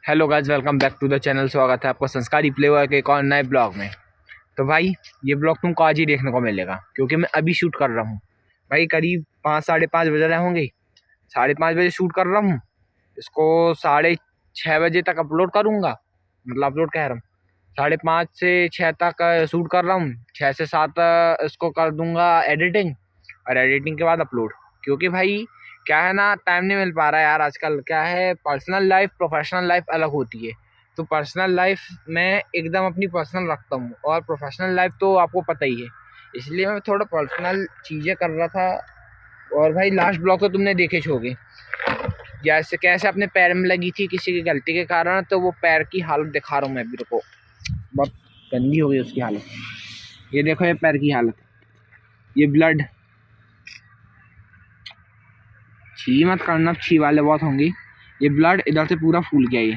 Hello guys, welcome back to the channel. स्वागत है आपका संस्कारी प्लेवर के एक और नए ब्लॉग में। तो भाई ये ब्लॉग तुमको आज ही देखने को मिलेगा क्योंकि मैं अभी शूट कर रहा हूँ। भाई करीब 5 साढ़े 5 बज रहे होंगे। 5:30 बजे शूट कर रहा हूँ। इसको 6:30 बजे तक अपलोड करूँगा। मतलब अपलोड कह रहा हूँ, 5:30 से 6 तक शूट कर रहा हूँ। 6 से 7 इसको कर दूंगा एडिटिंग, और एडिटिंग के बाद अपलोड। क्योंकि भाई क्या है ना, टाइम नहीं मिल पा रहा है यार। आजकल क्या है, पर्सनल लाइफ प्रोफेशनल लाइफ अलग होती है। तो पर्सनल लाइफ में एकदम अपनी पर्सनल रखता हूँ, और प्रोफेशनल लाइफ तो आपको पता ही है। इसलिए मैं थोड़ा पर्सनल चीज़ें कर रहा था। और भाई लास्ट ब्लॉग तो तुमने देखे होगे, जैसे कैसे अपने पैर में लगी थी किसी की गलती के कारण। तो वो पैर की हालत दिखा रहा हूँ मैं मेरे को, बहुत गंदी हो गई उसकी हालत। ये देखो, ये पैर की हालत, ये ब्लड। छी मत करना, छी वाले बहुत होंगी। ये ब्लड इधर से पूरा फूल गया। ये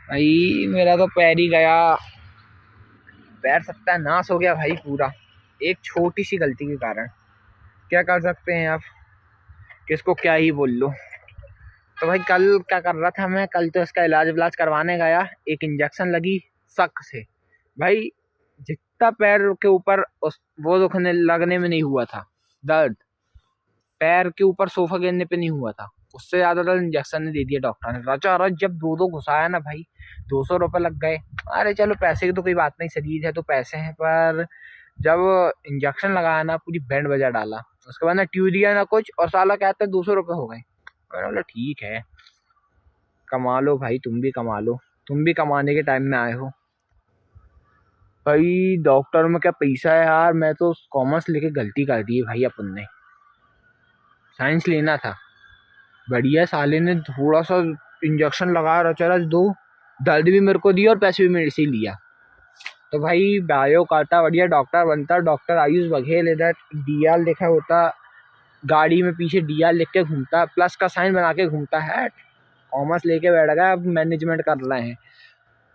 भाई मेरा तो पैर ही गया, पैर सत्यानाश हो गया भाई पूरा, एक छोटी सी गलती के कारण। क्या कर सकते हैं आप, किसको क्या ही बोल लो। तो भाई कल क्या कर रहा था मैं, कल तो इसका इलाज विलाज करवाने गया। एक इंजेक्शन लगी सक से। भाई जितना पैर के ऊपर उस वो दुखने लगने में नहीं हुआ था दर्द, पैर के ऊपर सोफा गिरने पे नहीं हुआ था, उससे ज्यादा दर्द इंजेक्शन ने दे दिया डॉक्टर ने। रचा रच जब दो घुसाया ना भाई, 200 रुपये लग गए। अरे चलो पैसे की तो कोई बात नहीं, शरीर है तो पैसे हैं। पर जब इंजेक्शन लगाया ना, पूरी बैंड बजा डाला। उसके बाद ना ट्यूब दिया ना कुछ, और साला कहते हैं 200 रुपये हो गए। मैंने बोला ठीक है, कमा लो भाई, तुम भी कमा लो, तुम भी कमाने के टाइम में आए हो। भाई डॉक्टर में क्या पैसा है यार। मैं तो कॉमर्स लेके गलती कर दी है भाई अपन ने, साइंस लेना था। बढ़िया साले ने थोड़ा सा इंजेक्शन लगाया, रचा दो, दर्द भी मेरे को दिया और पैसे भी मेरे से ही लिया। तो भाई बायो काटा, बढ़िया डॉक्टर बनता। डॉक्टर आयुष बघेल इधर डीआर लिखा होता, गाड़ी में पीछे डीआर लिख के घूमता, प्लस का साइन बना के घूमता है। कॉमर्स लेके बैठ गया, अब मैनेजमेंट कर रहे हैं।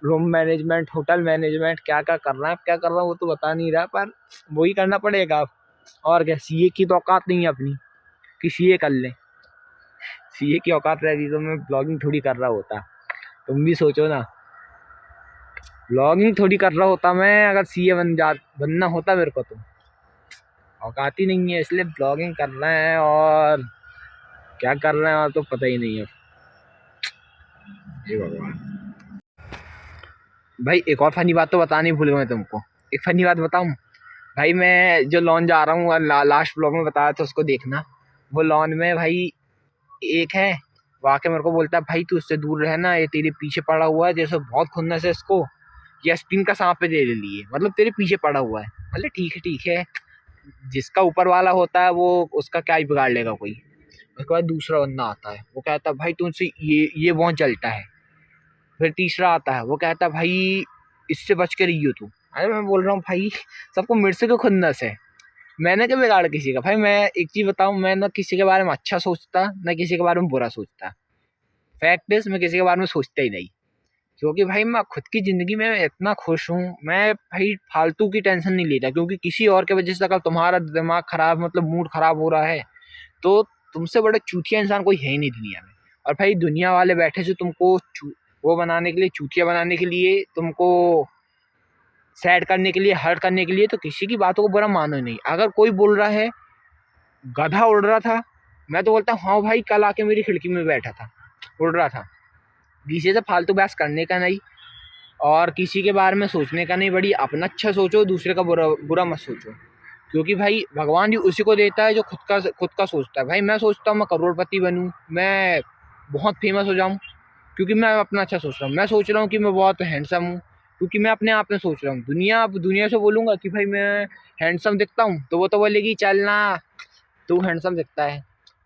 रूम मैनेजमेंट, होटल मैनेजमेंट, क्या क्या कर रहा है, क्या कर रहा है वो तो बता नहीं रहा, पर वही करना पड़ेगा अब। और क्या, सीए की तो औकात नहीं है अपनी कि सीए कर ले। सीए की औकात रहती तो मैं ब्लॉगिंग थोड़ी कर रहा होता। तुम भी सोचो ना, ब्लॉगिंग थोड़ी कर रहा होता मैं अगर सीए बनना होता मेरे को। तो औकात ही नहीं है, इसलिए ब्लॉगिंग कर रहे हैं। और क्या कर रहे हैं और तो पता ही नहीं है। हे भगवान। भाई एक और फनी बात तो बतानी भूल गया मैं तुमको। एक फनी बात बताऊं। भाई मैं जो लॉन जा रहा हूँ, लास्ट ब्लॉग में बताया था, उसको देखना। वो लॉन में भाई एक है, वो आके मेरे को बोलता है भाई तू उससे दूर रहना, ये तेरे पीछे पड़ा हुआ है, जैसे बहुत खुन्नस है इसको, या स्पिन का सांप पे दे लिए, मतलब तेरे पीछे पड़ा हुआ है। मतलब ठीक है ठीक है, जिसका ऊपर वाला होता है वो उसका क्या ही बिगाड़ लेगा कोई। उसके बाद दूसरा बंदा आता है, वो कहता है भाई तुमसे ये बहुत चलता है। फिर तीसरा आता है, वो कहता है भाई इससे बच के रहियो तू। अरे मैं बोल रहा हूँ भाई सबको मेरे से क्यों खुन्नस है, मैंने क्या बिगाड़ किसी का। भाई मैं एक चीज बताऊं, मैं ना किसी के बारे में अच्छा सोचता ना किसी के बारे में बुरा सोचता। फैक्ट इज मैं किसी के बारे में सोचता ही नहीं। क्योंकि भाई मैं खुद की जिंदगी में इतना खुश हूँ, मैं भाई फालतू की टेंशन नहीं लेता। क्योंकि किसी और के वजह से अगर तुम्हारा दिमाग खराब, मतलब मूड खराब हो रहा है, तो तुमसे बड़ा चूतिया इंसान कोई है ही नहीं दुनिया में। और भाई दुनिया वाले बैठे से तुमको वो बनाने के लिए, चूतिया बनाने के लिए, तुमको सैड करने के लिए, हर्ट करने के लिए। तो किसी की बातों को बुरा मानो नहीं। अगर कोई बोल रहा है गधा उड़ रहा था, मैं तो बोलता हूँ हाँ भाई कल आके मेरी खिड़की में बैठा था, उड़ रहा था। किसी से फालतू बहस करने का नहीं, और किसी के बारे में सोचने का नहीं। बड़ी अपना अच्छा सोचो, दूसरे का बुरा बुरा मत सोचो। क्योंकि भाई भगवान जी उसी को देता है जो खुद का सोचता है। भाई मैं सोचता हूँ मैं करोड़पति बनूँ, मैं बहुत फेमस हो जाऊँ, क्योंकि मैं अपना अच्छा सोच रहा हूँ। मैं सोच रहा हूँ कि मैं बहुत हैंडसम हूँ, क्योंकि मैं अपने आप में सोच रहा हूँ। दुनिया से बोलूँगा कि भाई मैं हैंडसम दिखता हूँ, तो वो तो बोलेगी चलना तू हैंडसम दिखता है।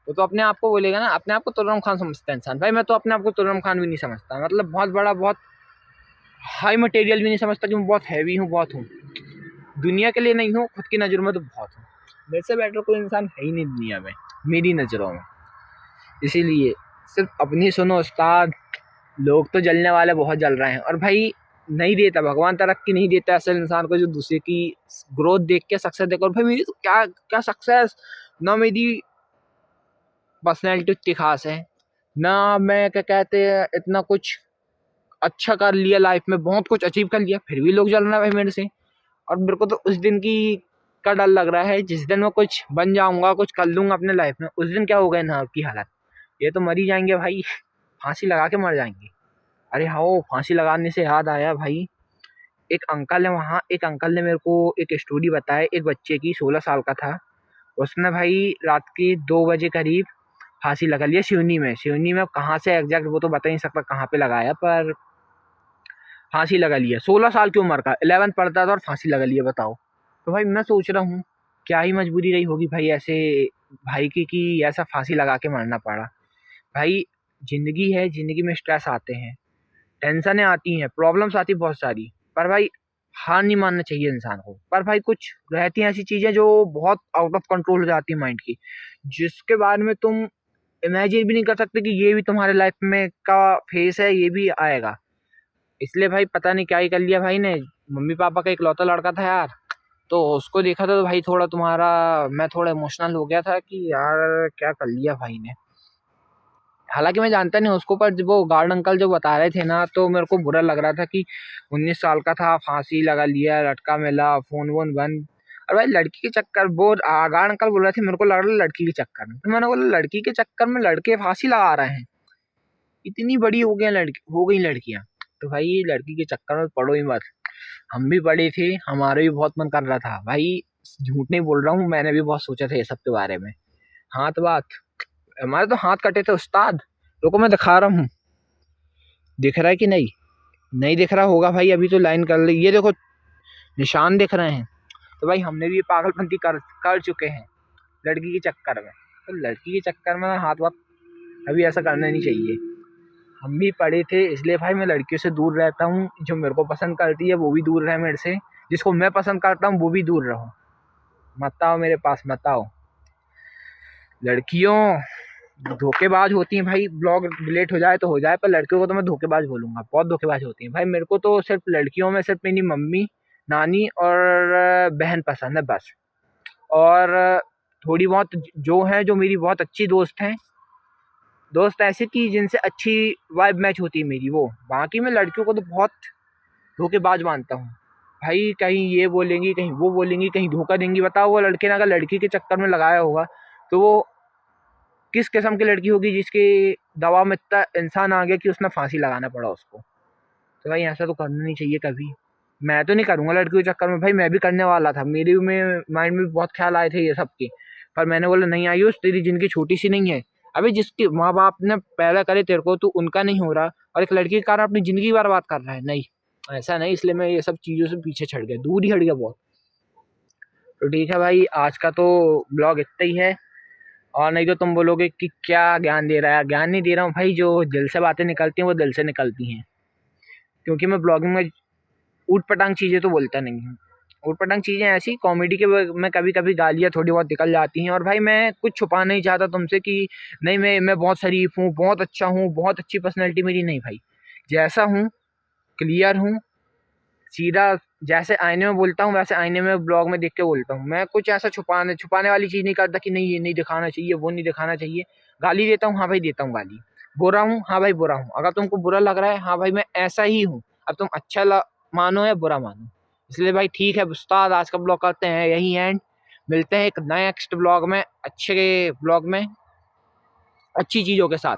वो तो अपने आप को बोलेगा ना, अपने आप को तुर्रम खान समझता है इंसान। भाई मैं तो अपने आप को तुर्रम खान भी नहीं समझता, मतलब बहुत बड़ा, बहुत हाई मटेरियल भी नहीं समझता कि मैं बहुत हैवी हूँ, बहुत हूँ। दुनिया के लिए नहीं हूँ, खुद की नज़र में तो बहुत हूँ। मेरे से बेटर कोई इंसान है ही नहीं दुनिया में, मेरी नज़रों में। इसीलिए सिर्फ अपनी सुनो उस्ताद, लोग तो जलने वाले बहुत जल रहे हैं। और भाई नहीं देता भगवान, तरक्की नहीं देता असल इंसान को जो दूसरे की ग्रोथ देख के, सक्सेस देख। और भाई मेरी तो क्या सक्सेस, ना मेरी पर्सनैलिटी उतनी खास है, ना मैं क्या कहते हैं इतना कुछ अच्छा कर लिया लाइफ में, बहुत कुछ अचीव कर लिया, फिर भी लोग जल रहे हैं भाई मेरे से। और मेरे को तो उस दिन की का डर लग रहा है जिस दिन मैं कुछ बन जाऊंगा, कुछ कर लूंगा अपने लाइफ में, उस दिन क्या होगा ना की हालत। ये तो मर ही जाएंगे भाई, फांसी लगा के मर जाएंगे। अरे हाँ, फांसी लगाने से याद आया भाई, एक अंकल है वहाँ, एक अंकल ने मेरे को एक स्टोरी बताया एक बच्चे की, 16 साल का था। उसने भाई रात के 2 बजे करीब फांसी लगा लिया सिवनी में। सिवनी में कहाँ से एग्जैक्ट वो तो बता नहीं सकता कहाँ पे लगाया, पर फांसी लगा लिया। 16 साल की उम्र का, 11th पढ़ता था और फांसी लगा लिया, बताओ। तो भाई मैं सोच रहा हूँ क्या ही मजबूरी रही होगी भाई ऐसे भाई की कि ऐसा फांसी लगा के मरना पड़ा। भाई जिंदगी है, जिंदगी में स्ट्रेस आते हैं, टेंशनें आती हैं, प्रॉब्लम्स आती बहुत सारी, पर भाई हार नहीं मानना चाहिए इंसान को। पर भाई कुछ रहती हैं ऐसी चीजें जो बहुत आउट ऑफ कंट्रोल हो जाती है माइंड की, जिसके बारे में तुम इमेजिन भी नहीं कर सकते कि ये भी तुम्हारे लाइफ में का फेस है, ये भी आएगा। इसलिए भाई पता नहीं क्या ही कर लिया भाई ने। मम्मी पापा का इकलौता लड़का था यार, तो उसको देखा था तो भाई थोड़ा तुम्हारा मैं थोड़ा इमोशनल हो गया था कि यार क्या कर लिया भाई ने। हालांकि मैं जानता नहीं उसको, पर जब वो गार्ड अंकल जो बता रहे थे ना तो मेरे को बुरा लग रहा था कि 19 साल का था, फांसी लगा लिया, लटका मिला, फोन वोन बंद। और भाई लड़की के चक्कर, वो गार्ड अंकल बोल रहे थे मेरे को लग रहा है लड़की के चक्कर में, तो मैंने बोला लड़की के चक्कर में लड़के फांसी लगा रहे हैं, इतनी बड़ी हो गई लड़की, हो गई लड़कियां। तो भाई लड़की के चक्कर में पड़ो ही मत। हम भी पढ़े थे, हमारा भी बहुत मन कर रहा था भाई, झूठ नहीं बोल रहा हूँ, मैंने भी बहुत सोचा था ये सब के बारे में। हाथ बात, हमारे तो हाथ कटे थे उस्ताद। रुको मैं दिखा रहा हूँ, दिख रहा है कि नहीं? नहीं दिख रहा होगा भाई, अभी तो लाइन कर ली, ये देखो निशान दिख रहे हैं। तो भाई हमने भी ये पागलपंती कर चुके हैं लड़की के चक्कर में। तो लड़की के चक्कर में हाथ वाथ अभी ऐसा करना नहीं चाहिए। हम भी पढ़े थे, इसलिए भाई मैं लड़कियों से दूर रहता हूँ, जो मेरे को पसंद करती है वो भी दूर रहे मेरे से, जिसको मैं पसंद करता हूँ वो भी दूर रहो। मत आओ मेरे पास, मत आओ। लड़कियों धोखेबाज होती हैं भाई, ब्लॉग डिलीट हो जाए तो हो जाए, पर लड़कियों को तो मैं धोखेबाज बोलूंगा, बहुत धोखेबाज होती हैं भाई। मेरे को तो सिर्फ लड़कियों में सिर्फ मेरी मम्मी, नानी और बहन पसंद है बस। और थोड़ी बहुत जो है, जो मेरी बहुत अच्छी दोस्त हैं, दोस्त ऐसे कि जिनसे अच्छी वाइब मैच होती है मेरी, वो। बाकी मैं लड़कियों को तो बहुत धोखेबाज मानता हूँ भाई, कहीं ये बोलेंगी, कहीं वो बोलेंगी, कहीं धोखा देंगी। बताओ वो लड़के ने अगर लड़की के चक्कर में लगाया होगा तो वो किस किस्म की लड़की होगी जिसके दबाव में इतना इंसान आ गया कि उसने फांसी लगाना पड़ा उसको। तो भाई ऐसा तो करना नहीं चाहिए कभी। मैं तो नहीं करूंगा लड़कियों के चक्कर में भाई, मैं भी करने वाला था, मेरे में माइंड में बहुत ख्याल आए थे ये सब के, पर मैंने बोला नहीं आयुष, तेरी जिंदगी छोटी सी नहीं है। अभी जिसके माँ बाप ने पैदा करे तेरे को, तो उनका नहीं हो रहा और एक लड़की के कारण अपनी जिंदगी बर्बाद कर रहा है, नहीं ऐसा नहीं। इसलिए मैं ये सब चीज़ों से पीछे छड़ गया, दूर ही हट गया बहुत। तो ठीक है भाई, आज का तो ब्लॉग इतना ही है। और नहीं तो तुम बोलोगे कि क्या ज्ञान दे रहा है, ज्ञान नहीं दे रहा हूँ भाई, जो दिल से बातें निकलती हैं वो दिल से निकलती हैं। क्योंकि मैं ब्लॉगिंग में ऊट पटांग चीज़ें तो बोलता नहीं हूँ। ऊट पटांग चीज़ें ऐसी कॉमेडी के में कभी कभी गालियाँ थोड़ी बहुत निकल जाती हैं, और भाई मैं कुछ छुपा नहीं चाहता तुमसे कि नहीं मैं बहुत शरीफ हूँ, बहुत अच्छा हूँ, बहुत अच्छी पर्सनैलिटी मेरी, नहीं भाई। जैसा हूँ क्लियर हूँ, सीधा, जैसे आईने में बोलता हूँ वैसे आईने में ब्लॉग में देख के बोलता हूँ। मैं कुछ ऐसा छुपाने छुपाने वाली चीज़ नहीं करता कि नहीं ये नहीं दिखाना चाहिए, वो नहीं दिखाना चाहिए। गाली देता हूँ, हाँ भाई देता हूँ गाली। बुरा हूँ, हाँ भाई बुरा हूँ, अगर तुमको बुरा लग रहा है, हाँ भाई मैं ऐसा ही हूँ। अब तुम अच्छा मानो या बुरा मानो। इसलिए भाई ठीक है उस्ताद, आज का ब्लॉग करते हैं यही एंड। मिलते हैं एक नए नेक्स्ट ब्लॉग में, अच्छे ब्लॉग में, अच्छी चीज़ों के साथ।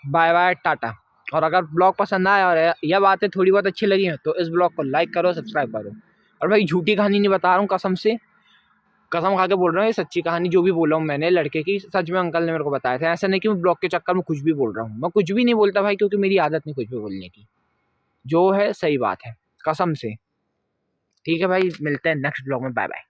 Bye bye, tata. और अगर ब्लॉग पसंद आया और यह बातें थोड़ी बहुत अच्छी लगी हैं तो इस ब्लॉग को लाइक करो, सब्सक्राइब करो। और भाई झूठी कहानी नहीं बता रहा हूँ, कसम से, कसम खा के बोल रहा हूँ, ये सच्ची कहानी जो भी बोला हूँ मैंने लड़के की, सच में अंकल ने मेरे को बताया था। ऐसा नहीं कि मैं ब्लॉग के चक्कर में कुछ भी बोल रहा हूँ, मैं कुछ भी नहीं बोलता भाई, क्योंकि मेरी आदत नहीं कुछ भी बोलने की, जो है सही बात है, कसम से। ठीक है भाई, मिलते हैं नेक्स्ट ब्लॉग में, बाय बाय।